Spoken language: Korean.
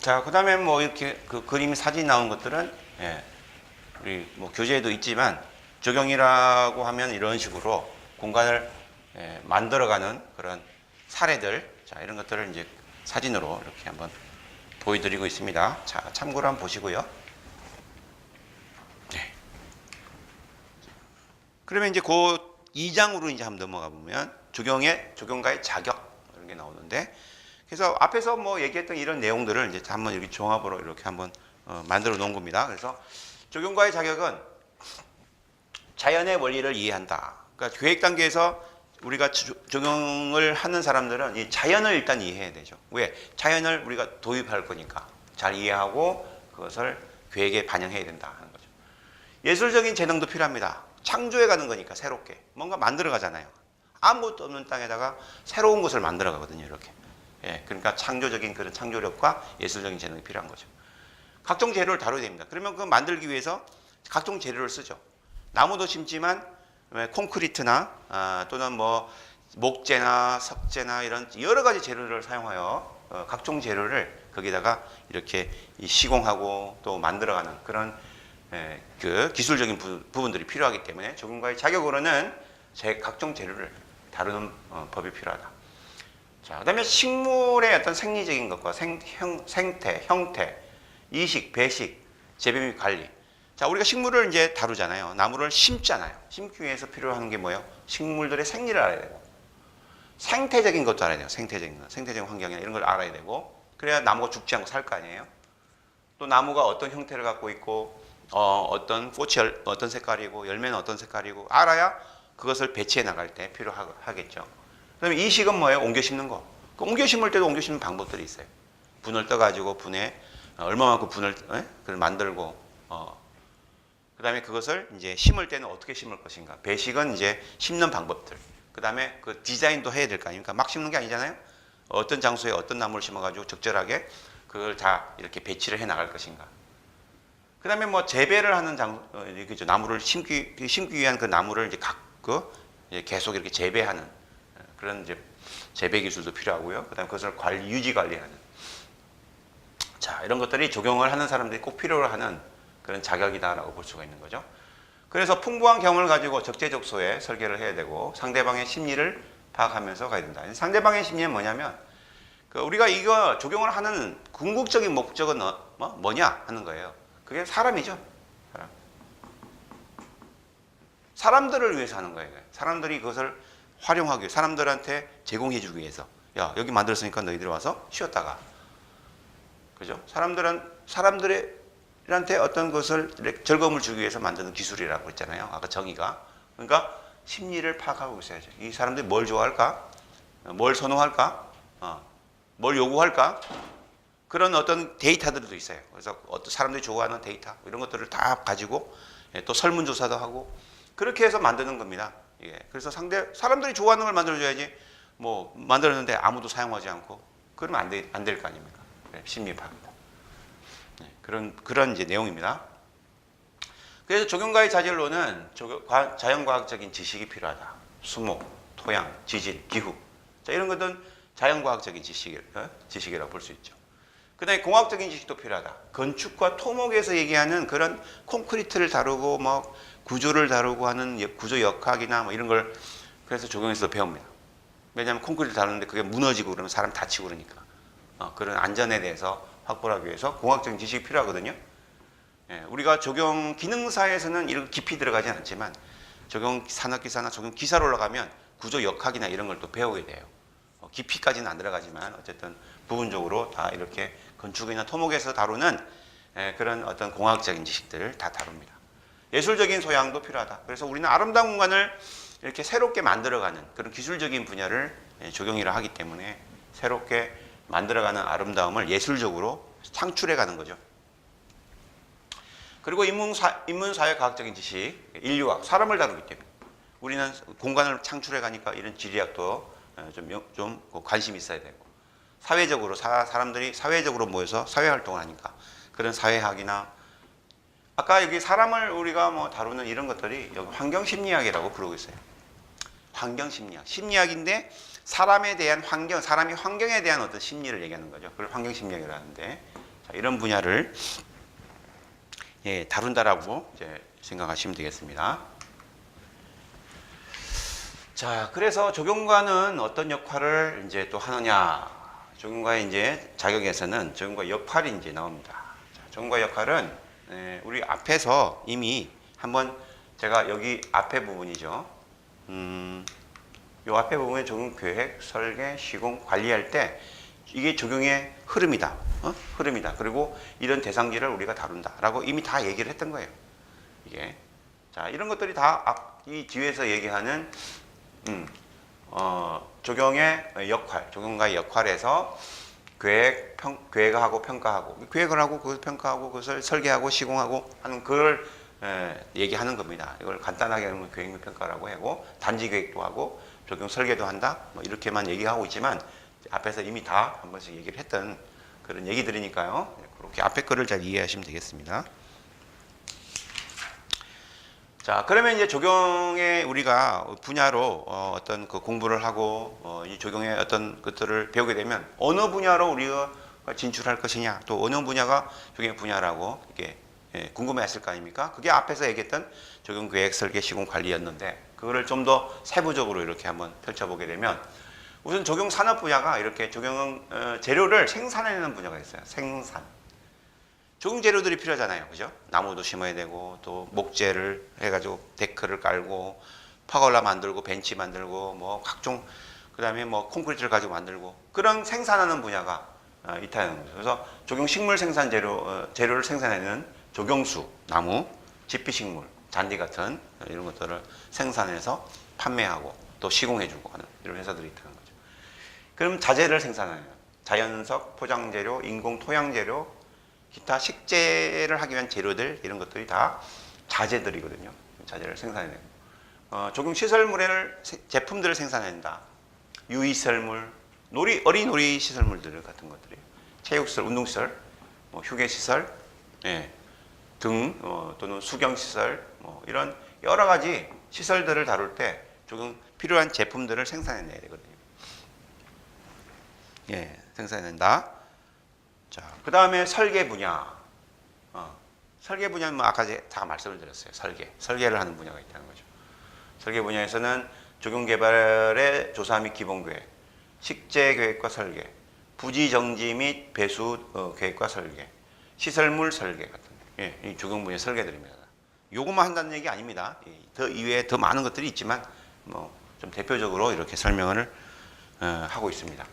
자, 그 다음에 뭐 이렇게 그 그림 사진 나온 것들은, 예, 우리 뭐 교재에도 있지만, 적용이라고 하면 이런 식으로 공간을 만들어가는 그런 사례들, 자, 이런 것들을 이제 사진으로 이렇게 한번 보여드리고 있습니다. 자, 참고로 한번 보시고요. 네. 그러면 이제 그 2장으로 이제 한번 넘어가 보면 적용가의 자격 이런 게 나오는데, 그래서 앞에서 뭐 얘기했던 이런 내용들을 이제 한번 이렇게 종합으로 이렇게 한번 만들어 놓은 겁니다. 그래서 적용가의 자격은 자연의 원리를 이해한다. 그러니까 계획 단계에서 우리가 적용을 하는 사람들은 이 자연을 일단 이해해야 되죠. 왜? 자연을 우리가 도입할 거니까 잘 이해하고 그것을 계획에 반영해야 된다 하는 거죠. 예술적인 재능도 필요합니다. 창조해 가는 거니까 새롭게 뭔가 만들어 가잖아요. 아무것도 없는 땅에다가 새로운 것을 만들어 가거든요. 이렇게. 예, 그러니까 창조적인 그런 창조력과 예술적인 재능이 필요한 거죠. 각종 재료를 다뤄야 됩니다. 그러면 그거 만들기 위해서 각종 재료를 쓰죠. 나무도 심지만 콘크리트나 또는 뭐 목재나 석재나 이런 여러 가지 재료를 사용하여 각종 재료를 거기다가 이렇게 시공하고 또 만들어가는 그런 그 기술적인 부분들이 필요하기 때문에 적용가의 자격으로는 각종 재료를 다루는 법이 필요하다. 자, 그다음에 식물의 어떤 생리적인 것과 생태, 형태, 이식, 배식, 재배 및 관리. 자, 우리가 식물을 이제 다루잖아요. 나무를 심잖아요. 심기 위해서 필요한 게 뭐예요? 식물들의 생리를 알아야 되고, 생태적인 것도 알아야 돼요. 생태적인 것, 생태적인 환경이나 이런 걸 알아야 되고, 그래야 나무가 죽지 않고 살 거 아니에요. 또 나무가 어떤 형태를 갖고 있고, 어떤 꽃이 어떤 색깔이고, 열매는 어떤 색깔이고, 알아야 그것을 배치해 나갈 때 필요하겠죠. 그다음에 이식은 뭐예요? 옮겨 심는 거. 그 옮겨 심을 때도 옮겨 심는 방법들이 있어요. 분을 떠가지고 분에 얼마만큼 분을 그걸 만들고, 그다음에 그것을 이제 심을 때는 어떻게 심을 것인가. 배식은 이제 심는 방법들. 그다음에 그 디자인도 해야 될 거 아닙니까? 막 심는 게 아니잖아요. 어떤 장소에 어떤 나무를 심어가지고 적절하게 그걸 다 이렇게 배치를 해 나갈 것인가. 그다음에 뭐 재배를 하는 이렇게 나무를 심기 위한 그 나무를 이제 계속 이렇게 재배하는 그런 이제 재배 기술도 필요하고요. 그다음에 그것을 유지 관리하는. 자, 이런 것들이 적용을 하는 사람들이 꼭 필요로 하는 그런 자격이다라고 볼 수가 있는 거죠. 그래서 풍부한 경험을 가지고 적재적소에 설계를 해야 되고 상대방의 심리를 파악하면서 가야 된다. 상대방의 심리는 뭐냐면 우리가 이거 적용을 하는 궁극적인 목적은 뭐냐 하는 거예요. 그게 사람이죠. 사람들을 위해서 하는 거예요. 사람들이 그것을 활용하기 위해 사람들한테 제공해 주기 위해서. 야, 여기 만들었으니까 너희들 와서 쉬었다가. 그죠? 사람들한테 어떤 것을 즐거움을 주기 위해서 만드는 기술이라고 했잖아요. 아까 정의가. 그러니까 심리를 파악하고 있어야죠. 이 사람들이 뭘 좋아할까? 뭘 선호할까? 뭘 요구할까? 그런 어떤 데이터들도 있어요. 그래서 어떤 사람들이 좋아하는 데이터 이런 것들을 다 가지고 또 설문조사도 하고 그렇게 해서 만드는 겁니다. 예. 그래서 사람들이 좋아하는 걸 만들어줘야지 뭐 만들었는데 아무도 사용하지 않고 그러면 안 될 거 아닙니까? 네, 심리 파악입니다. 네, 그런 이제 내용입니다. 그래서 적용가의 자질로는 자연과학적인 지식이 필요하다. 수목, 토양, 지질, 기후. 자, 이런 것들은 자연과학적인 지식이라고 볼 수 있죠. 그 다음에 공학적인 지식도 필요하다. 건축과 토목에서 얘기하는 그런 콘크리트를 다루고 뭐 구조를 다루고 하는 구조 역학이나 뭐 이런 걸 그래서 적용해서 배웁니다. 왜냐하면 콘크리트 다루는데 그게 무너지고 그러면 사람 다치고 그러니까 그런 안전에 대해서 확보를 하기 위해서 공학적인 지식이 필요하거든요. 예, 우리가 적용 기능사에서는 이런 깊이 들어가지 않지만 적용 산업기사나 적용 기사로 올라가면 구조 역학이나 이런 걸 또 배우게 돼요. 깊이까지는 안 들어가지만 어쨌든 부분적으로 다 이렇게 건축이나 토목에서 다루는 그런 어떤 공학적인 지식들을 다 다룹니다. 예술적인 소양도 필요하다. 그래서 우리는 아름다운 공간을 이렇게 새롭게 만들어가는 그런 기술적인 분야를 적용이라 하기 때문에 새롭게 만들어가는 아름다움을 예술적으로 창출해가는 거죠. 그리고 인문사회과학적인 지식, 인류학, 사람을 다루기 때문에 우리는 공간을 창출해가니까 이런 지리학도 좀 관심이 있어야 되고 사회적으로 사람들이 사회적으로 모여서 사회활동을 하니까 그런 사회학이나 아까 여기 사람을 우리가 뭐 다루는 이런 것들이 여기 환경심리학이라고 부르고 있어요. 환경심리학. 심리학인데 사람에 대한 환경, 사람이 환경에 대한 어떤 심리를 얘기하는 거죠. 그걸 환경 심리학이라고 하는데, 자, 이런 분야를 예, 다룬다라고 이제 생각하시면 되겠습니다. 자, 그래서 조경관은 어떤 역할을 이제 또 하느냐? 조경과의 이제 자격에서는 조경과 역할이 이제 나옵니다. 자, 조경과 역할은 우리 앞에서 이미 한번 제가 여기 앞에 부분이죠. 요 앞에 부분에 조경 계획, 설계, 시공, 관리할 때 이게 조경의 흐름이다. 흐름이다. 그리고 이런 대상지를 우리가 다룬다라고 이미 다 얘기를 했던 거예요. 이게 자, 이런 것들이 다 이 뒤에서 얘기하는 조경의 역할, 조경가의 역할에서 계획하고 평가하고, 계획을 하고 그것을 평가하고 그것을 설계하고 시공하고 하는 그걸 얘기하는 겁니다. 이걸 간단하게 하면 계획 및 평가라고 하고, 단지 계획도 하고 조경 설계도 한다. 뭐 이렇게만 얘기하고 있지만 앞에서 이미 다 한 번씩 얘기를 했던 그런 얘기들이니까요. 그렇게 앞에 거를 잘 이해하시면 되겠습니다. 자, 그러면 이제 조경에 우리가 분야로 어떤 그 공부를 하고 이 조경의 어떤 것들을 배우게 되면 어느 분야로 우리가 진출할 것이냐, 또 어느 분야가 조경의 분야라고 이렇게 궁금해했을 거 아닙니까? 그게 앞에서 얘기했던 조경 계획, 설계, 시공, 관리였는데 그거를 좀 더 세부적으로 이렇게 한번 펼쳐보게 되면 우선 조경 산업 분야가 이렇게 조경 재료를 생산해내는 분야가 있어요. 생산. 조경 재료들이 필요하잖아요. 그죠? 나무도 심어야 되고, 또 목재를 해가지고 데크를 깔고, 퍼골라 만들고, 벤치 만들고, 뭐 각종, 그 다음에 뭐 콘크리트를 가지고 만들고, 그런 생산하는 분야가 있다는 거죠. 그래서 조경 식물 생산 재료를 생산하는 조경수, 나무, 지피식물, 잔디 같은 이런 것들을 생산해서 판매하고 또 시공해주고 하는 이런 회사들이 있다는 거죠. 그럼 자재를 생산하는 자연석, 포장재료, 인공 토양재료, 기타 식재를 하기 위한 재료들 이런 것들이 다 자재들이거든요. 자재를 생산해내고 조경 시설물을 제품들을 생산한다. 유이설물, 어린이 놀이 시설물들 같은 것들이에요. 체육시설, 운동시설, 뭐 휴게시설 등 또는 수경시설 이런 여러 가지 시설들을 다룰 때 조경 필요한 제품들을 생산해내야 되거든요. 예, 생산해낸다. 자, 그 다음에 설계 분야. 설계 분야는 뭐 아까 다 말씀을 드렸어요. 설계를 하는 분야가 있다는 거죠. 설계 분야에서는 조경 개발의 조사 및 기본 계획, 식재 계획과 설계, 부지 정지 및 배수 계획과 설계, 시설물 설계 같은 이 조경 분야 설계들입니다. 요것만 한다는 얘기 아닙니다. 더 이외에 더 많은 것들이 있지만 뭐 좀 대표적으로 이렇게 설명을 하고 있습니다.